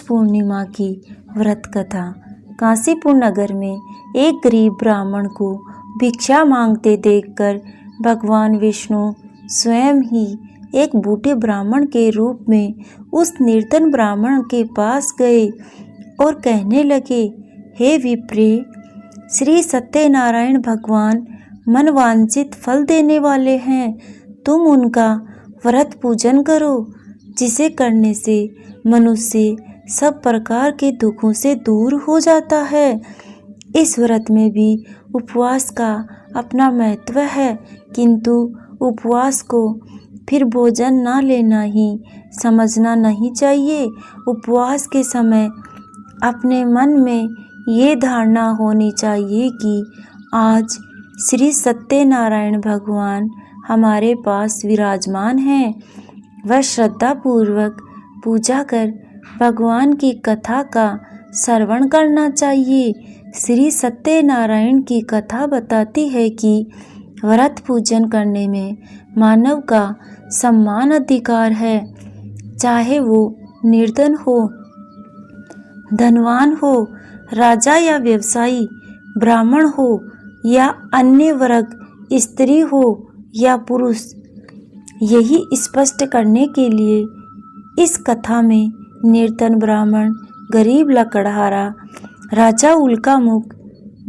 पूर्णिमा की व्रत कथा। काशीपुर नगर में एक गरीब ब्राह्मण को भिक्षा मांगते देखकर भगवान विष्णु स्वयं ही एक बूढ़े ब्राह्मण के रूप में उस निर्धन ब्राह्मण के पास गए और कहने लगे, हे विप्रे, श्री सत्यनारायण भगवान मनवांछित फल देने वाले हैं। तुम उनका व्रत पूजन करो, जिसे करने से मनुष्य सब प्रकार के दुखों से दूर हो जाता है। इस व्रत में भी उपवास का अपना महत्व है, किंतु उपवास को फिर भोजन न लेना ही समझना नहीं चाहिए। उपवास के समय अपने मन में ये धारणा होनी चाहिए कि आज श्री सत्यनारायण भगवान हमारे पास विराजमान हैं। वह श्रद्धापूर्वक पूजा कर भगवान की कथा का श्रवण करना चाहिए। श्री सत्यनारायण की कथा बताती है कि व्रत पूजन करने में मानव का सम्मान अधिकार है, चाहे वो निर्धन हो, धनवान हो, राजा या व्यवसायी, ब्राह्मण हो या अन्य वर्ग, स्त्री हो या पुरुष। यही स्पष्ट करने के लिए इस कथा में निर्धन ब्राह्मण, गरीब लकड़हारा, राजा उल्कामुख,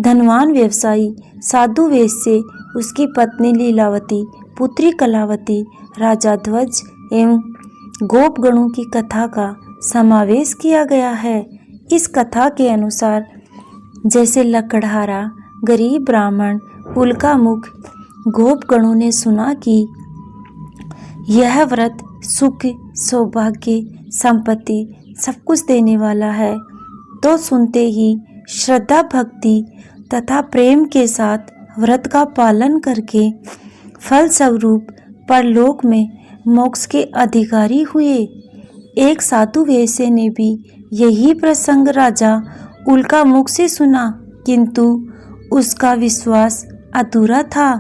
धनवान व्यवसायी, साधु वैश्य, उसकी पत्नी लीलावती, पुत्री कलावती, राजा ध्वज एवं गोपगणों की कथा का समावेश किया गया है। इस कथा के अनुसार जैसे लकड़हारा, गरीब ब्राह्मण, उल्कामुख, गोपगणों ने सुना कि यह व्रत सुख, सौभाग्य, संपत्ति सब कुछ देने वाला है, तो सुनते ही श्रद्धा, भक्ति तथा प्रेम के साथ व्रत का पालन करके फल स्वरूप परलोक में मोक्ष के अधिकारी हुए। एक साधु वैश्य ने भी यही प्रसंग राजा उल्कामुख से सुना, किंतु उसका विश्वास अधूरा था।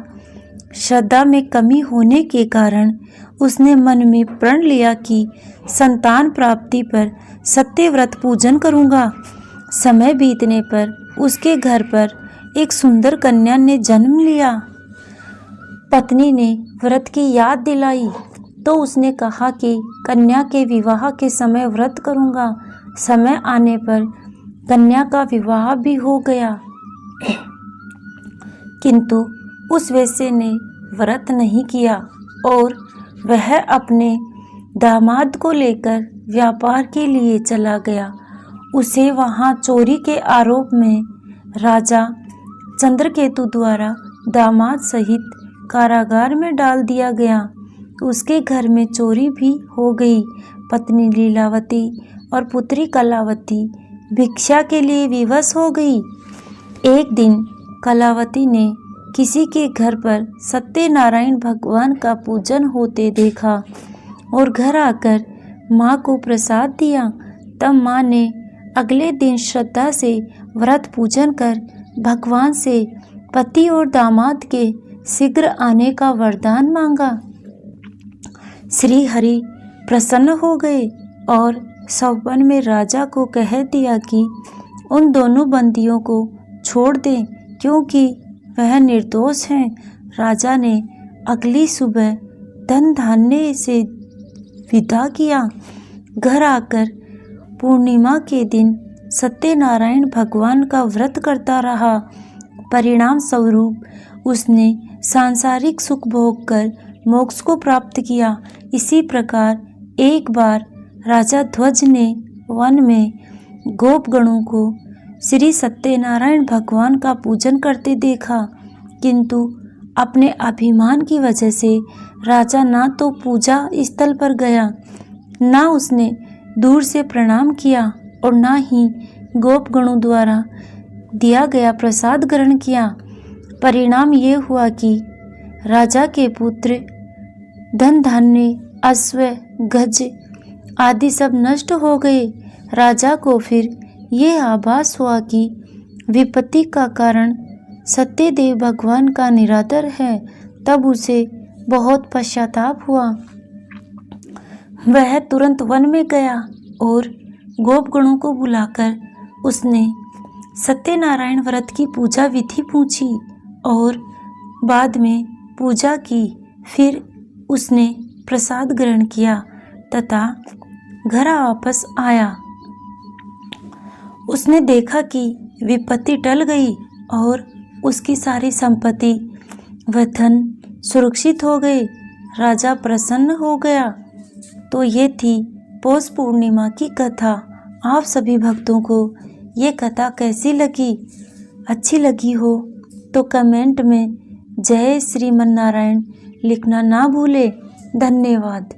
श्रद्धा में कमी होने के कारण उसने मन में प्रण लिया कि संतान प्राप्ति पर सत्य व्रत पूजन करूंगा। समय बीतने पर उसके घर पर एक सुंदर कन्या ने जन्म लिया। पत्नी ने व्रत की याद दिलाई तो उसने कहा कि कन्या के विवाह के समय व्रत करूंगा। समय आने पर कन्या का विवाह भी हो गया, किंतु उस वैश्य ने व्रत नहीं किया और वह अपने दामाद को लेकर व्यापार के लिए चला गया। उसे वहां चोरी के आरोप में राजा चंद्रकेतु द्वारा दामाद सहित कारागार में डाल दिया गया। उसके घर में चोरी भी हो गई। पत्नी लीलावती और पुत्री कलावती भिक्षा के लिए विवश हो गई। एक दिन कलावती ने किसी के घर पर सत्यनारायण भगवान का पूजन होते देखा और घर आकर माँ को प्रसाद दिया। तब माँ ने अगले दिन श्रद्धा से व्रत पूजन कर भगवान से पति और दामाद के शीघ्र आने का वरदान मांगा। श्री हरि प्रसन्न हो गए और सौवन में राजा को कह दिया कि उन दोनों बंदियों को छोड़ दें, क्योंकि वह निर्दोष हैं। राजा ने अगली सुबह धन धान्य से विदा किया। घर आकर पूर्णिमा के दिन सत्यनारायण भगवान का व्रत करता रहा। परिणाम स्वरूप उसने सांसारिक सुख भोग कर मोक्ष को प्राप्त किया। इसी प्रकार एक बार राजा ध्वज ने वन में गोपगणों को श्री सत्यनारायण भगवान का पूजन करते देखा, किंतु अपने अभिमान की वजह से राजा ना तो पूजा स्थल पर गया, ना उसने दूर से प्रणाम किया और ना ही गोपगणों द्वारा दिया गया प्रसाद ग्रहण किया। परिणाम ये हुआ कि राजा के पुत्र, धन धान्य, अश्व, गज आदि सब नष्ट हो गए। राजा को फिर ये आभास हुआ कि विपत्ति का कारण सत्यदेव भगवान का निरादर है। तब उसे बहुत पश्चाताप हुआ। वह तुरंत वन में गया और गोपगणों को बुलाकर उसने सत्यनारायण व्रत की पूजा विधि पूछी और बाद में पूजा की। फिर उसने प्रसाद ग्रहण किया तथा घर वापस आया। उसने देखा कि विपत्ति टल गई और उसकी सारी संपत्ति व धन सुरक्षित हो गए। राजा प्रसन्न हो गया। तो ये थी पौष पूर्णिमा की कथा। आप सभी भक्तों को ये कथा कैसी लगी? अच्छी लगी हो तो कमेंट में जय श्रीमन्नारायण लिखना ना भूले। धन्यवाद।